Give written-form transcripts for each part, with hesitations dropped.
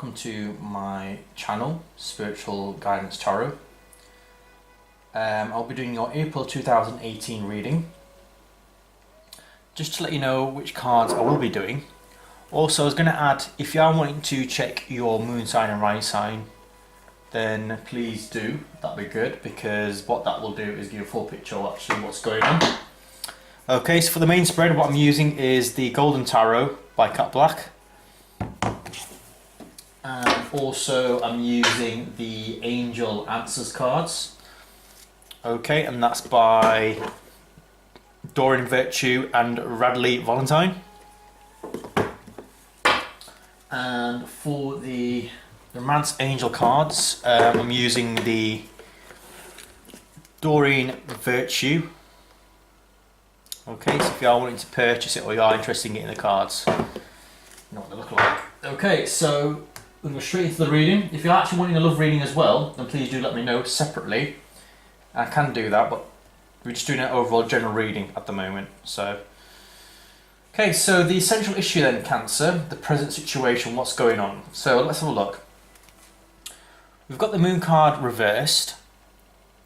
welcome to my channel, Spiritual Guidance Tarot. I'll be doing your April 2018 reading. Just to let you know which cards I will be doing. Also, I was going to add, if you are wanting to check your moon sign and rising sign, then please do. That'd be good, because what that will do is give you a full picture of actually what's going on. Okay, so for the main spread, what I'm using is the Golden Tarot by Cat Black. And also I'm using the Angel Answers cards. Okay, and that's by Doreen Virtue and Radley Valentine. And for the Romance Angel cards, I'm using the Doreen Virtue. Okay, so if you are wanting to purchase it or you are interested in getting the cards, you know what they look like. Okay, so we'll go straight into the reading. If you're actually wanting a love reading as well, then please do let me know separately. I can do that, but we're just doing an overall general reading at the moment. So, okay, so the essential issue then, Cancer, the present situation, what's going on. So let's have a look. We've got the Moon card reversed.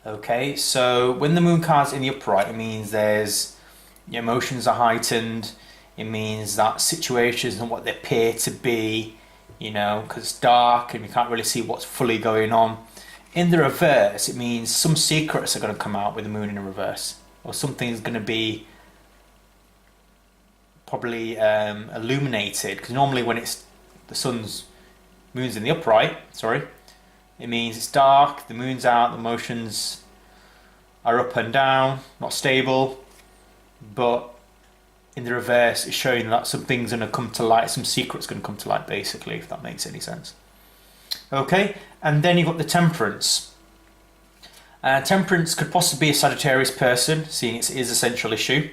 Okay, so when the Moon card's in the upright, it means your emotions are heightened. It means that situations and what they appear to be, you know, because it's dark and you can't really see what's fully going on. In the reverse, it means some secrets are going to come out with the Moon in the reverse, or something is going to be probably illuminated, because normally when it's the moon's in the upright, it means it's dark, the moon's out, the emotions are up and down, not stable. But in the reverse, it's showing that some things are going to come to light, some secrets going to come to light, basically, if that makes any sense. Okay, and then you've got the Temperance. Temperance could possibly be a Sagittarius person, seeing it is a central issue.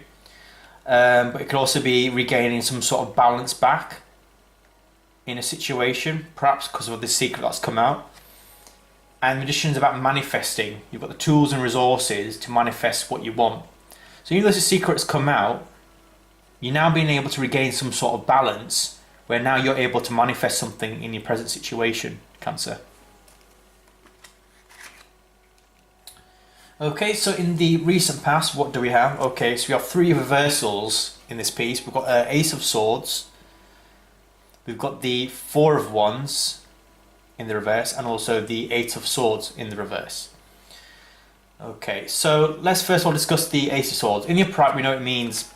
But it could also be regaining some sort of balance back in a situation, perhaps because of the secret that's come out. And Magician is about manifesting. You've got the tools and resources to manifest what you want. So even though the secrets come out, you're now being able to regain some sort of balance, where now you're able to manifest something in your present situation, Cancer. Okay, so in the recent past, what do we have? Okay, so we have three reversals in this piece. We've got Ace of Swords, we've got the Four of Wands in the reverse, and also the Eight of Swords in the reverse. Okay, so let's first of all discuss the Ace of Swords. In the upright, we know it means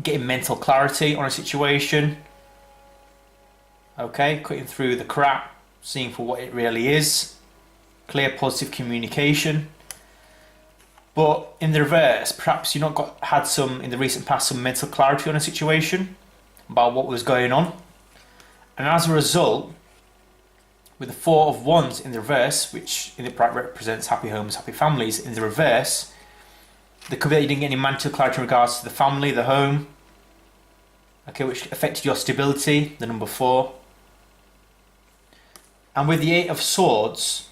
getting mental clarity on a situation. Okay, cutting through the crap, seeing for what it really is. Clear, positive communication. But in the reverse, perhaps you've not had some, in the recent past, some mental clarity on a situation about what was going on. And as a result, with the Four of Wands in the reverse, which in the upright represents happy homes, happy families, in the reverse, there could be that you didn't get any mental clarity in regards to the family, the home, okay, which affected your stability, the number 4. And with the Eight of Swords,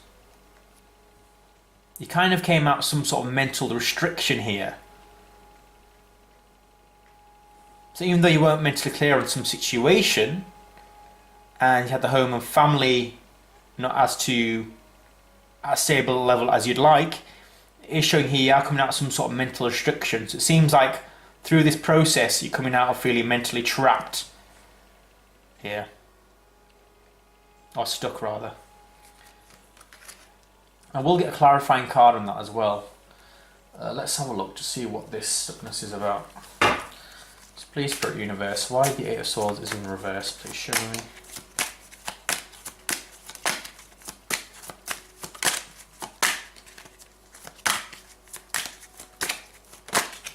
you kind of came out some sort of mental restriction here. So even though you weren't mentally clear on some situation, and you had the home and family not as to a stable level as you'd like, it is showing here you are coming out of some sort of mental restriction. So it seems like through this process you're coming out of feeling mentally trapped here, or stuck rather. I will get a clarifying card on that as well. Let's have a look to see what this stuckness is about. So please, Spirit Universe, why the Eight of Swords is in reverse, please show me.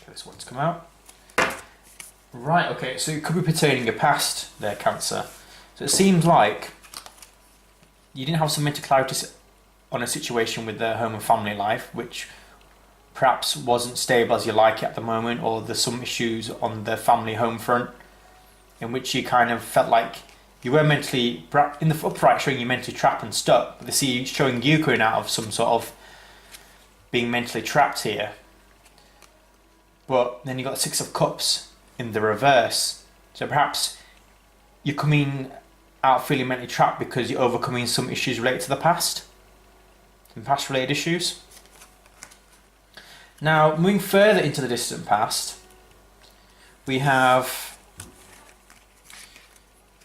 This one's come out. Right, okay, so it could be pertaining your past there, Cancer. So it seems like you didn't have some mental clarity on a situation with the home and family life, which perhaps wasn't stable as you like it at the moment, or there's some issues on the family home front in which you kind of felt like you were mentally, in the upright showing you mentally trapped and stuck, but they see showing you going out of some sort of being mentally trapped here. But then you've got the Six of Cups in the reverse. So perhaps you're coming out feeling mentally trapped because you're overcoming some issues related to the past, some past related issues. Now, moving further into the distant past, we have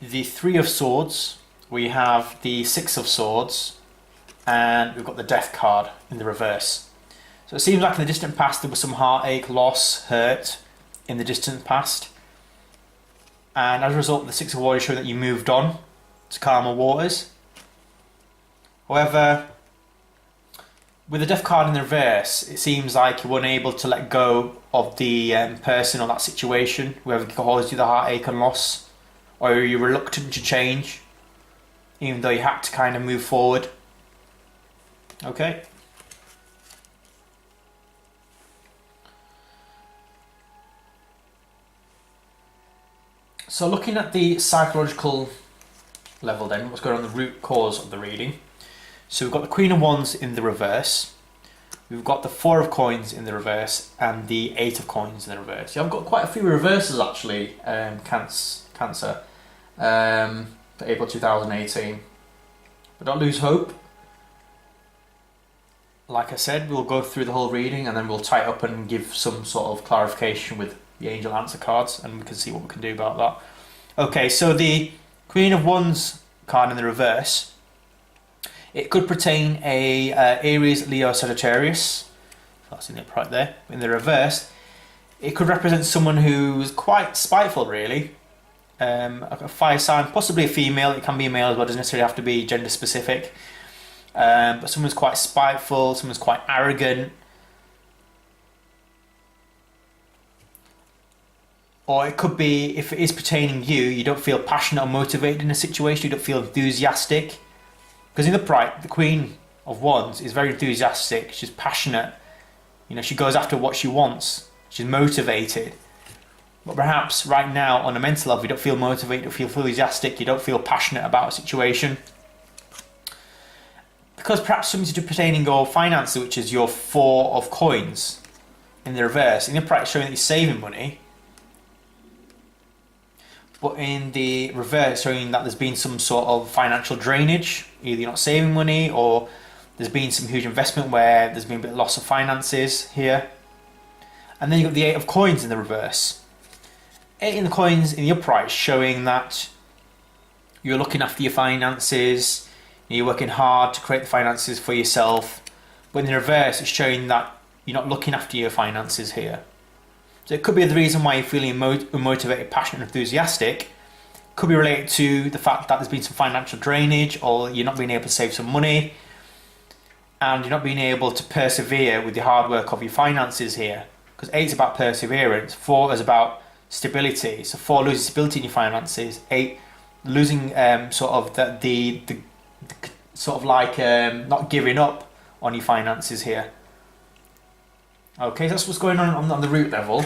the Three of Swords, we have the Six of Swords, and we've got the Death card in the reverse. So it seems like in the distant past there was some heartache, loss, hurt in the distant past. And as a result, the Six of Swords show that you moved on to calmer waters. However, with the Death card in the reverse, it seems like you're unable to let go of the person or that situation, whoever caused you the heartache and loss, or you're reluctant to change, even though you had to kind of move forward. Okay. So looking at the psychological level then, what's going on, the root cause of the reading. So we've got the Queen of Wands in the reverse, we've got the Four of Coins in the reverse, and the Eight of Coins in the reverse. Yeah, I've got quite a few reverses actually, Cancer, for April 2018. But don't lose hope. Like I said, we'll go through the whole reading and then we'll tie it up and give some sort of clarification with the angel answer cards, and we can see what we can do about that. Okay, so the Queen of Wands card in the reverse, it could pertain a Aries, Leo, Sagittarius. That's in the upright there. In the reverse, it could represent someone who's quite spiteful, really. A fire sign, possibly a female. It can be a male as well. Doesn't necessarily have to be gender specific. But someone's quite spiteful. Someone's quite arrogant. Or it could be, if it is pertaining you, you don't feel passionate or motivated in a situation, you don't feel enthusiastic. Because in the upright, the Queen of Wands is very enthusiastic, she's passionate, you know, she goes after what she wants, she's motivated. But perhaps right now, on a mental level, you don't feel motivated, you don't feel enthusiastic, you don't feel passionate about a situation. Because perhaps something to pertaining your finances, which is your Four of Coins in the reverse. In the upright, showing that you're saving money. But in the reverse, showing that there's been some sort of financial drainage. Either you're not saving money, or there's been some huge investment where there's been a bit of loss of finances here. And then you've got the Eight of Coins in the reverse. Eight in the coins in the upright, showing that you're looking after your finances, you're working hard to create the finances for yourself. But in the reverse, it's showing that you're not looking after your finances here. So it could be the reason why you're feeling motivated, passionate, and enthusiastic. Could be related to the fact that there's been some financial drainage, or you're not being able to save some money, and you're not being able to persevere with the hard work of your finances here. Because 8 is about perseverance, 4 is about stability. So 4 losing stability in your finances, 8 losing sort of the sort of like not giving up on your finances here. Okay, so that's what's going on the root level.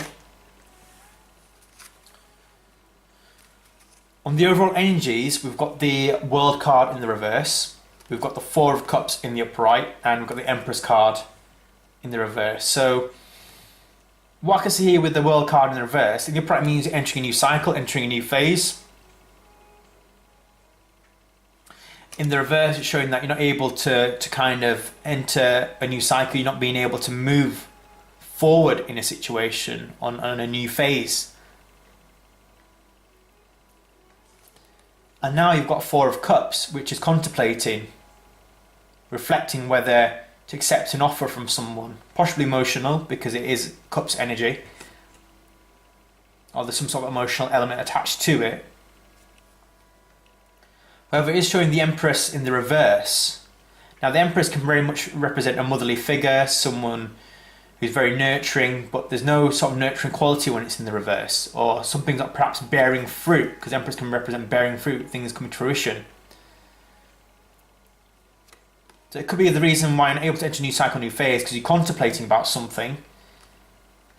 On the overall energies, we've got the World card in the reverse, we've got the Four of Cups in the upright, and we've got the Empress card in the reverse. So what I can see here with the World card in the reverse, in the upright means entering a new cycle, entering a new phase. In the reverse, it's showing that you're not able to kind of enter a new cycle, you're not being able to move forward in a situation on a new phase. And now you've got Four of Cups, which is contemplating, reflecting whether to accept an offer from someone, possibly emotional because it is Cups energy, or there's some sort of emotional element attached to it. However, it is showing the Empress in the reverse. Now the Empress can very much represent a motherly figure, someone who's very nurturing, but there's no sort of nurturing quality when it's in the reverse, or something's not perhaps bearing fruit, because Empress can represent bearing fruit, things coming to fruition. So it could be the reason why you're not able to enter a new cycle, new phase, because you're contemplating about something,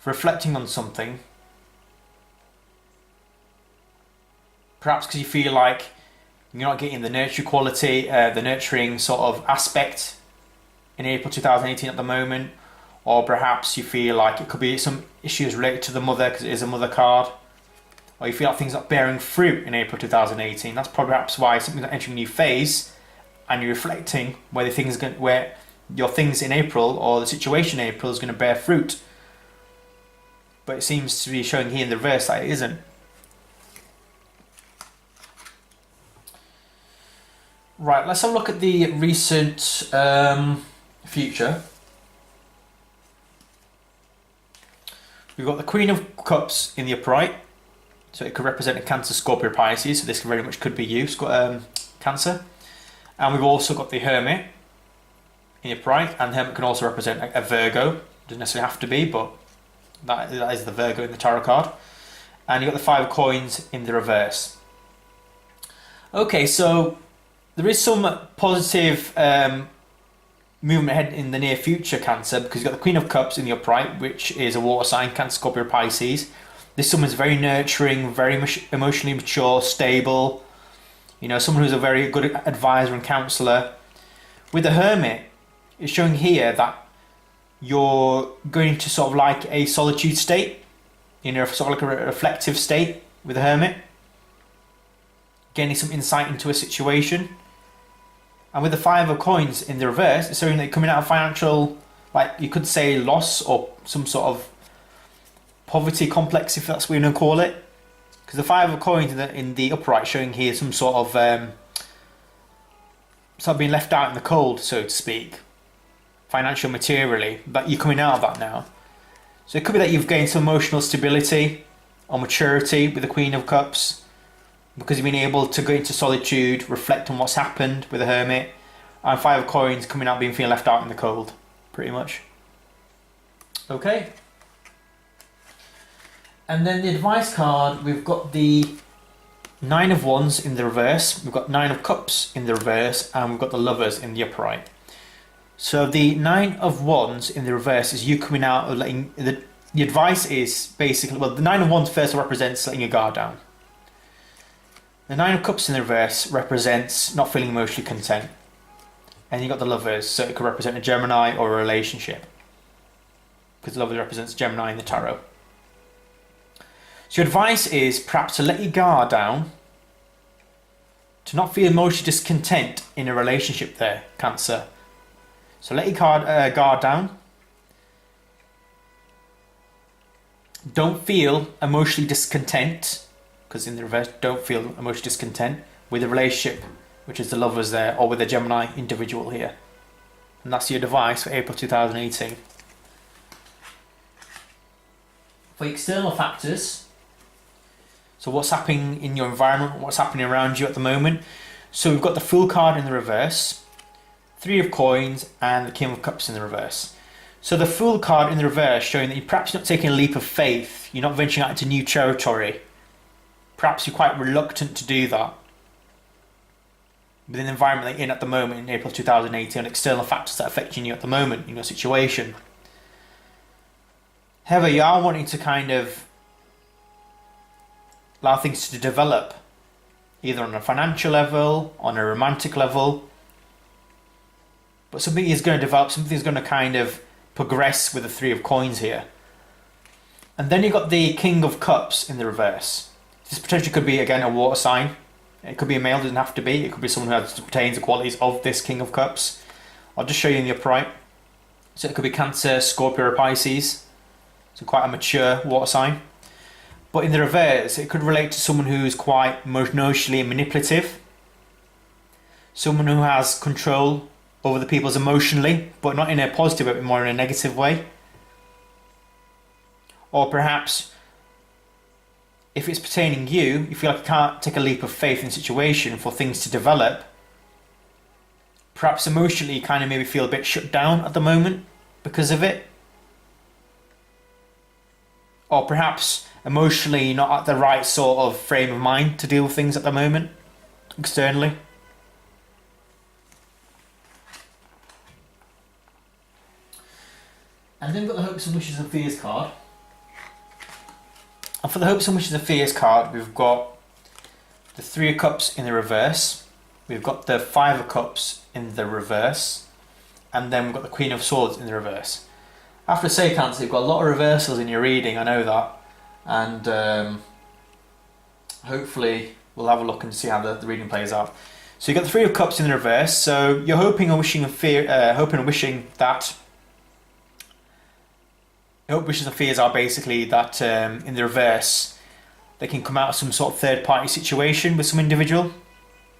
reflecting on something. Perhaps because you feel like you're not getting the nurture quality, the nurturing sort of aspect in April 2018 at the moment. Or perhaps you feel like it could be some issues related to the mother, because it is a mother card. or you feel like things are bearing fruit in April 2018. That's perhaps why something's entering a new phase, and you're reflecting where your things in April or the situation in April is going to bear fruit. But it seems to be showing here in the reverse that it isn't. Right, let's have a look at the recent future. We've got the Queen of Cups in the upright, so it could represent a Cancer, Scorpio, Pisces. So this very much could be you, Cancer. And we've also got the Hermit in the upright, and the Hermit can also represent a Virgo. Doesn't necessarily have to be, but that is the Virgo in the tarot card. And you've got the Five of Coins in the reverse. Okay, so there is some positive movement ahead in the near future, Cancer, because you've got the Queen of Cups in the upright, which is a water sign, Cancer, Scorpio, Pisces. This someone's very nurturing, very emotionally mature, stable. You know, someone who's a very good advisor and counsellor. With the Hermit, it's showing here that you're going to sort of like a solitude state, you know, sort of like a reflective state with the Hermit, gaining some insight into a situation. And with the Five of Coins in the reverse, it's showing that you're coming out of financial, like you could say, loss or some sort of poverty complex, if that's what you want to call it. Because the Five of Coins in the upright showing here some sort of being left out in the cold, so to speak, financial, materially, but you're coming out of that now. So it could be that you've gained some emotional stability or maturity with the Queen of Cups, because you've been able to go into solitude, reflect on what's happened with the Hermit, and Five of Coins coming out feeling left out in the cold, pretty much. Okay. And then the advice card, we've got the Nine of Wands in the reverse, we've got Nine of Cups in the reverse, and we've got the Lovers in the upright. So the Nine of Wands in the reverse is you coming out of letting... The advice is basically... Well, the Nine of Wands first represents letting your guard down. The Nine of Cups in the reverse represents not feeling emotionally content. And you've got the Lovers, so it could represent a Gemini or a relationship, because the Lovers represents Gemini in the tarot. So your advice is perhaps to let your guard down, to not feel emotionally discontent in a relationship there, Cancer. So let your guard down. Don't feel emotionally discontent, because in the reverse, don't feel emotionally discontent with a relationship, which is the Lovers there, or with a Gemini individual here. And that's your advice for April 2018. For external factors, so what's happening in your environment, what's happening around you at the moment. So we've got the Fool card in the reverse, Three of Coins, and the King of Cups in the reverse. So the Fool card in the reverse showing that you're perhaps not taking a leap of faith, you're not venturing out into new territory. Perhaps you're quite reluctant to do that within the environment that you're in at the moment in April 2018, and external factors that are affecting you at the moment in your situation. However, you are wanting to kind of allow things to develop, either on a financial level, on a romantic level, but something is going to develop, something is going to kind of progress with the Three of Coins here. And then you've got the King of Cups in the reverse. This potentially could be, again, a water sign. It could be a male, doesn't have to be. It could be someone who retains the qualities of this King of Cups. I'll just show you in the upright. So it could be Cancer, Scorpio, or Pisces. So quite a mature water sign. But in the reverse, it could relate to someone who's quite emotionally manipulative. Someone who has control over the people's emotionally, but not in a positive way, but more in a negative way. Or perhaps, if it's pertaining you, you feel like you can't take a leap of faith in a situation for things to develop. Perhaps emotionally you kind of maybe feel a bit shut down at the moment because of it. Or perhaps emotionally you're not at the right sort of frame of mind to deal with things at the moment, externally. And then we've got the Hopes and Wishes and Fears card. And for the Hopes and Wishes and Fears card, we've got the Three of Cups in the reverse. We've got the Five of Cups in the reverse. And then we've got the Queen of Swords in the reverse. I have to say, Cancer, you've got a lot of reversals in your reading, I know that. And hopefully we'll have a look and see how the reading plays out. So you've got the Three of Cups in the reverse, so you're hoping and wishing and wishing that... Your hope, wishes and fears are basically that in the reverse they can come out of some sort of third party situation with some individual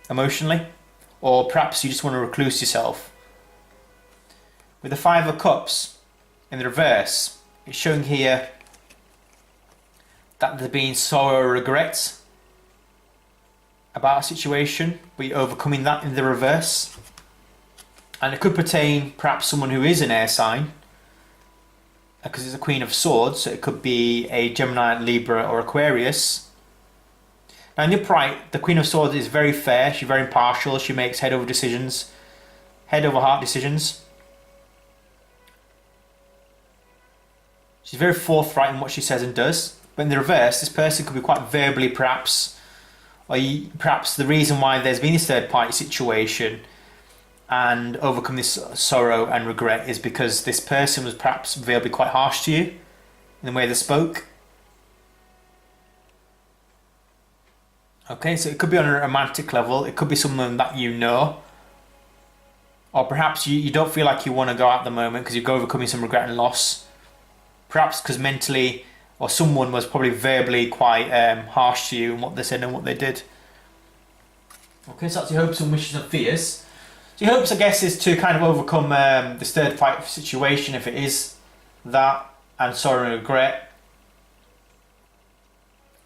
emotionally, or perhaps you just want to recluse yourself. With the Five of Cups in the reverse, it's showing here that there's been sorrow or regret about a situation, but you're overcoming that in the reverse. And it could pertain perhaps someone who is an air sign, because it's a Queen of Swords, so it could be a Gemini, Libra or Aquarius. Now in the upright, the Queen of Swords is very fair, she's very impartial, she makes head over decisions, head over heart decisions. She's very forthright in what she says and does. But in the reverse, this person could be quite verbally perhaps, or perhaps the reason why there's been this third party situation and overcome this sorrow and regret is because this person was perhaps verbally quite harsh to you in the way they spoke. Okay, so it could be on a romantic level, it could be someone that you know, or perhaps you don't feel like you want to go out at the moment because you're overcoming some regret and loss. Perhaps because mentally, or someone was probably verbally quite harsh to you in what they said and what they did. Okay, so that's your hopes and wishes and fears. So your hopes, I guess, is to kind of overcome this third party situation, if it is that, and sorrow and regret.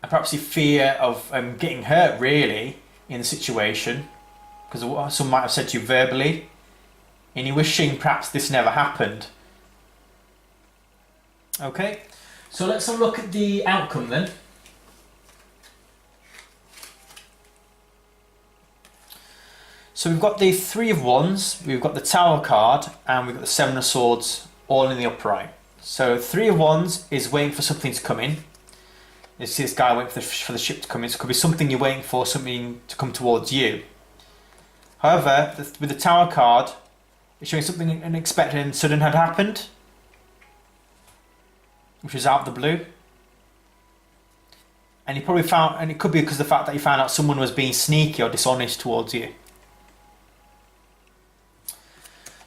And perhaps your fear of getting hurt, really, in the situation, because of what someone might have said to you verbally, and you're wishing perhaps this never happened. Okay, so let's have a look at the outcome then. So we've got the Three of Wands, we've got the Tower card, and we've got the Seven of Swords all in the upright. So Three of Wands is waiting for something to come in. You see this guy waiting for the ship to come in, so it could be something you're waiting for, something to come towards you. However, with the Tower card, it's showing something unexpected and sudden had happened, which was out of the blue. And you probably found, and it could be because of the fact that you found out someone was being sneaky or dishonest towards you.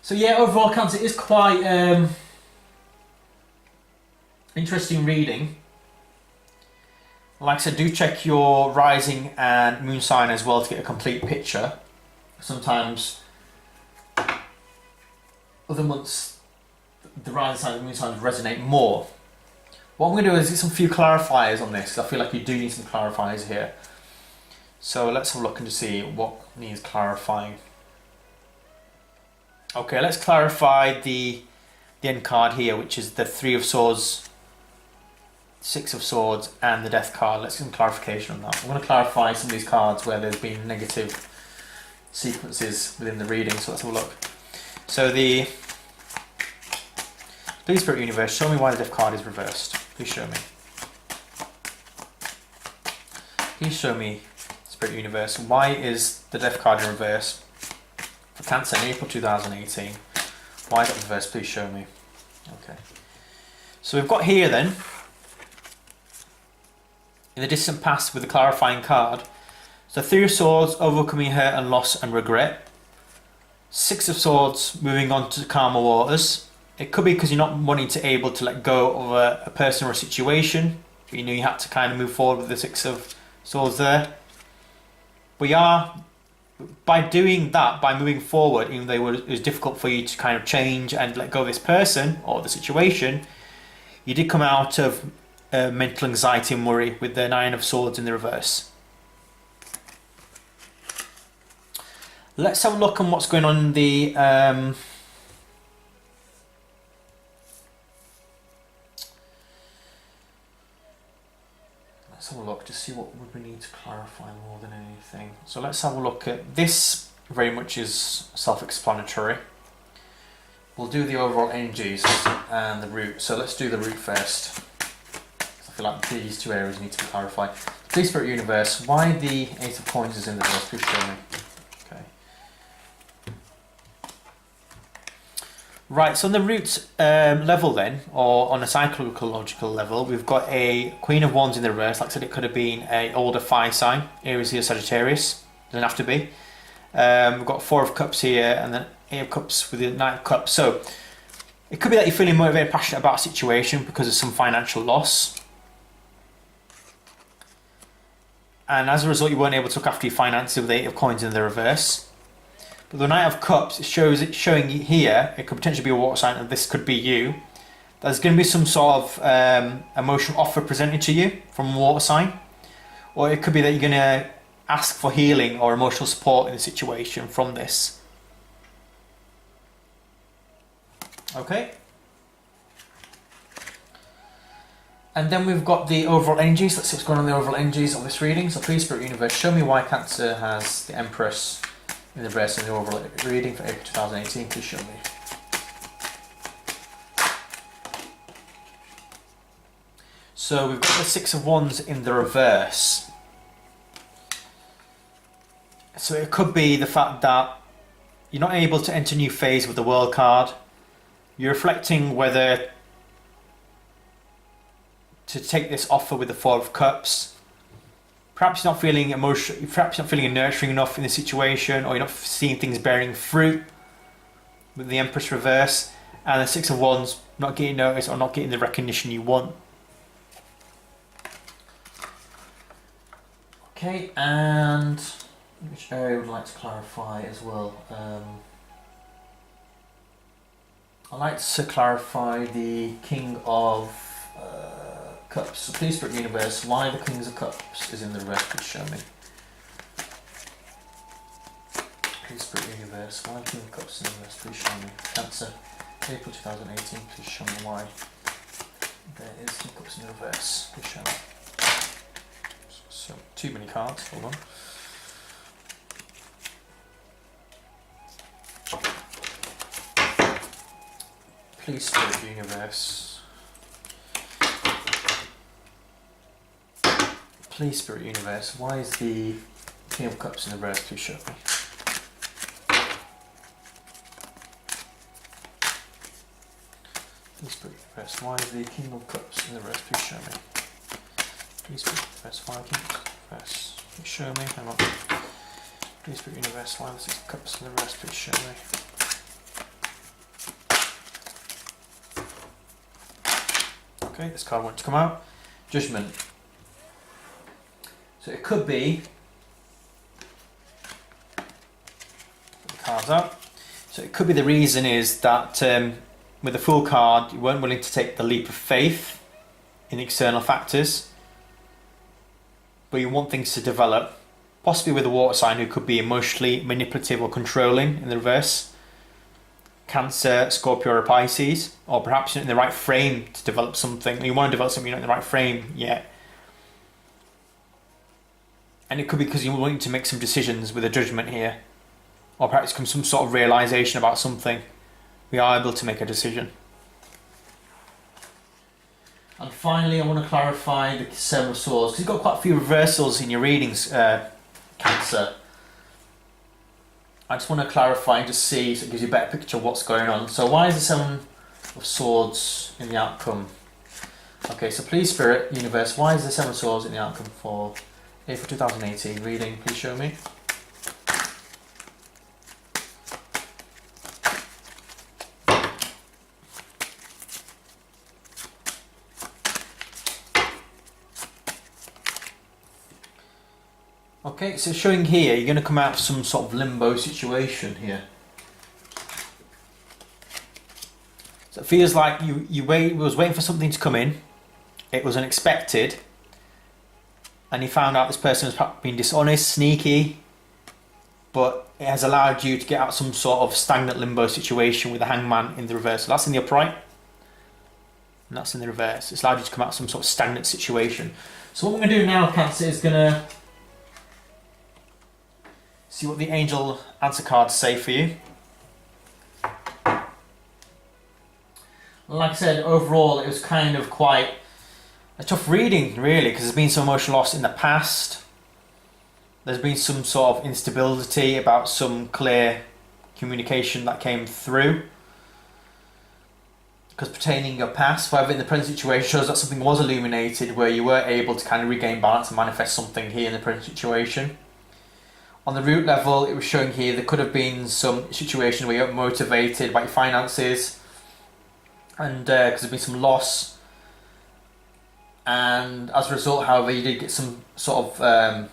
So yeah, overall accounts, it is quite interesting reading. Like I said, do check your rising and moon sign as well to get a complete picture. Sometimes other months, the rising sign and the moon signs resonate more. What I'm going to do is get some few clarifiers on this, because I feel like you do need some clarifiers here. So let's have a look and see what needs clarifying. Okay, let's clarify the end card here, which is the Three of Swords, Six of Swords, and the Death card. Let's get some clarification on that. I'm going to clarify some of these cards where there's been negative sequences within the reading, so let's have a look. So the Please, Spirit Universe, show me why the Death card is reversed. Please show me. Please show me, Spirit Universe, why is the Death card in reverse for Cancer in April 2018? Why is that reversed? Please show me. Okay. So we've got here then, in the distant past with the clarifying card, so Three of Swords, overcoming hurt and loss and regret. Six of Swords, moving on to calmer waters. It could be because you're not wanting to able to let go of a person or a situation, but you knew you had to kind of move forward with the Six of Swords there. But you are, by doing that, by moving forward, even though it was difficult for you to kind of change and let go of this person or the situation, you did come out of mental anxiety and worry with the Nine of Swords in the reverse. Let's have a look on what's going on in the let's have a look to see what would we need to clarify more than anything. So let's have a look at this. Very much is self-explanatory. We'll do the overall energies and the root. So let's do the root first. I feel like these two areas need to be clarified. Please, Spirit Universe, why the Eight of Coins is in the reverse? Please show me. Okay. Right, so on the root level then, or on a psychological level, we've got a Queen of Wands in the reverse. Like I said, it could have been a older fire sign, Aries, Leo, Sagittarius. Doesn't have to be. We've got Four of Cups here, and then Eight of Cups with the Knight of Cups. So it could be that you're feeling motivated, passionate about a situation because of some financial loss. And as a result, you weren't able to look after your finances with the Eight of Coins in the reverse. But the Knight of Cups, it's showing here, it could potentially be a water sign, and this could be you. There's going to be some sort of emotional offer presented to you from a water sign. Or it could be that you're going to ask for healing or emotional support in the situation from this. Okay. And then we've got the overall energies. Let's see what's going on in the overall energies of this reading. So please, Spirit Universe, show me why Cancer has the Empress in the reverse in the overall reading for April 2018. Please show me. So we've got the Six of Wands in the reverse. So it could be the fact that you're not able to enter a new phase with the World card. You're reflecting whether to take this offer with the Four of Cups. Perhaps you're not feeling emotional, perhaps you're not feeling nurturing enough in the situation, or you're not seeing things bearing fruit with the Empress reverse, and the Six of Wands not getting noticed or not getting the recognition you want. Okay, and which area I would like to clarify as well? I'd like to clarify the King of Cups. So please, Spirit Universe, why the Kings of Cups is in the reverse, please show me. Please, Spirit Universe, why the King of Cups in the reverse, please show me. Cancer, April 2018, please show me why there is King of Cups in the reverse, please show me. So, too many cards, hold on. Please, Spirit Universe. Please, Spirit Universe, why is the King of Cups in the reverse? Please show me. Please, Spirit Universe, why is the King of Cups in the reverse? Please show me. Please, Spirit Universe, why the King of Cups in the reverse? Please show me. Hang on. Please, Spirit Universe, why the Six of Cups in the reverse? Please show me. Okay, this card wants to come out. Judgment. So it could be, put the cards out. So it could be the reason is that with the Fool card, you weren't willing to take the leap of faith in external factors, but you want things to develop. Possibly with a water sign who could be emotionally manipulative or controlling in the reverse. Cancer, Scorpio or Pisces, or perhaps you're in the right frame to develop something. You want to develop something, you're not in the right frame yet. And it could be because you're wanting to make some decisions with a judgment here. Or perhaps come some sort of realisation about something. We are able to make a decision. And finally, I want to clarify the Seven of Swords, because you've got quite a few reversals in your readings, Cancer. I just want to clarify and just see, so it gives you a better picture of what's going on. So why is the Seven of Swords in the outcome? Okay, so please, Spirit Universe, why is the Seven of Swords in the outcome for April 2018 reading? Please show me. Okay, so showing here, you're going to come out of some sort of limbo situation here. So it feels like you was waiting for something to come in. It was unexpected. And you found out this person has been dishonest, sneaky. But it has allowed you to get out some sort of stagnant limbo situation with the Hangman in the reverse. So that's in the upright. And that's in the reverse. It's allowed you to come out of some sort of stagnant situation. So what we're going to do now, Cancer, is going to see what the angel answer cards say for you. Like I said, overall it was kind of quite a tough reading, really, because there's been some emotional loss in the past. There's been some sort of instability about some clear communication that came through. because pertaining your past. However, in the present situation shows that something was illuminated where you were able to kind of regain balance and manifest something here in the present situation. On the root level, it was showing here there could have been some situation where you're motivated by your finances, and because there's been some loss, and as a result, however, you did get some sort of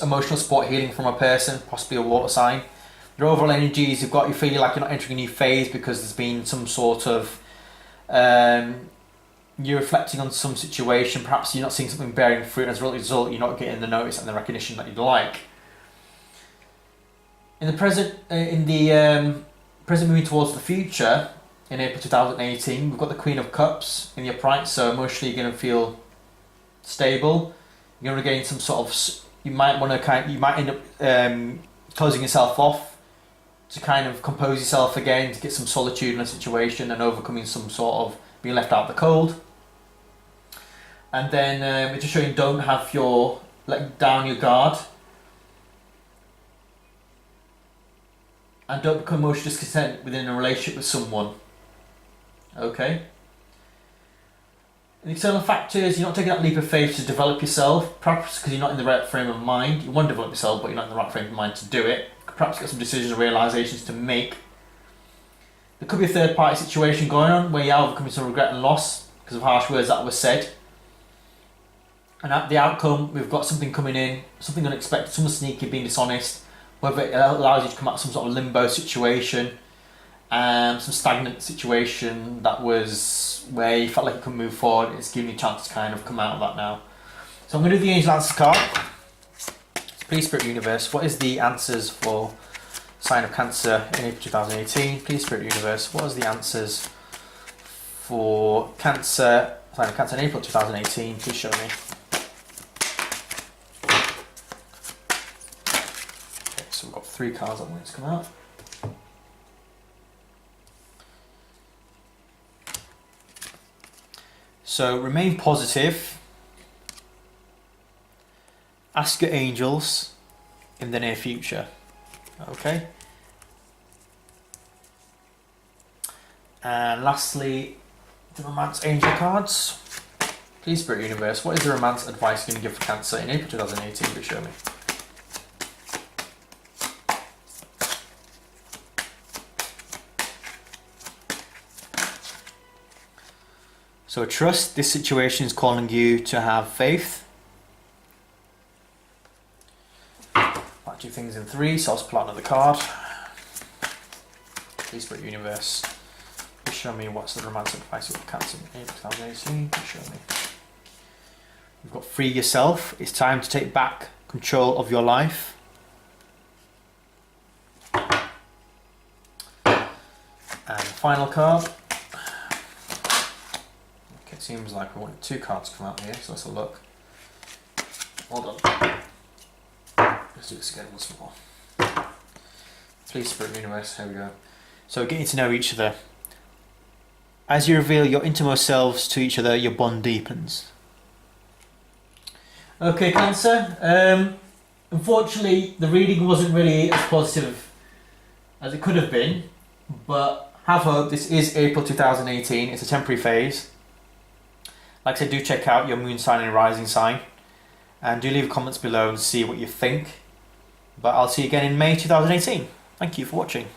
emotional support healing from a person, possibly a water sign. Your overall energies, you've got, you feel like you're not entering a new phase because there's been some sort of you're reflecting on some situation, perhaps you're not seeing something bearing fruit, and as a result you're not getting the notice and the recognition that you'd like. In the present, present moving towards the future, in April 2018, we've got the Queen of Cups in the upright, so emotionally you're going to feel stable. You're going to gain some sort of, you might end up closing yourself off to kind of compose yourself again, to get some solitude in a situation and overcoming some sort of being left out in the cold. And then it's just showing don't have let down your guard. And don't become emotionally discontent within a relationship with someone. Okay? The external factors, you're not taking that leap of faith to develop yourself, perhaps because you're not in the right frame of mind. You want to develop yourself, but you're not in the right frame of mind to do it. Perhaps you've got some decisions or realisations to make. There could be a third party situation going on where you're overcoming some regret and loss because of harsh words that were said. And at the outcome, we've got something coming in, something unexpected, someone sneaky, being dishonest, whether it allows you to come out of some sort of limbo situation, some stagnant situation that was where you felt like you couldn't move forward. It's giving you a chance to kind of come out of that now. So I'm going to do the Angel Answers card. Please, Spirit Universe, what is the answers for sign of Cancer in April 2018? Please, Spirit Universe, what is the answers for Cancer, sign of Cancer in April 2018? Please show me. Okay, so we've got 3 cards that want to come out. So remain positive. Ask your angels in the near future. Okay. And lastly, the Romance Angel cards. Please, Spirit Universe, what is the romance advice you're going to give for Cancer in April 2018? Please show me. So trust, this situation is calling you to have faith. I'll do things in 3, so I'll just pull out another card. Please, Spirit Universe, please show me what's the romantic advice for Cancer in April 2018. Please show me. We've got free yourself. It's time to take back control of your life. And the final card. Okay, it seems like we want 2 cards to come out here, so let's have a look. Hold on. Let's do this again once more. Please, Spirit Universe, here we go. So getting to know each other. As you reveal your innermost selves to each other, your bond deepens. Okay, Cancer. Unfortunately, the reading wasn't really as positive as it could have been, but have hope. This is April 2018. It's a temporary phase. Like I said, do check out your moon sign and rising sign, and do leave comments below and see what you think. But I'll see you again in May 2018. Thank you for watching.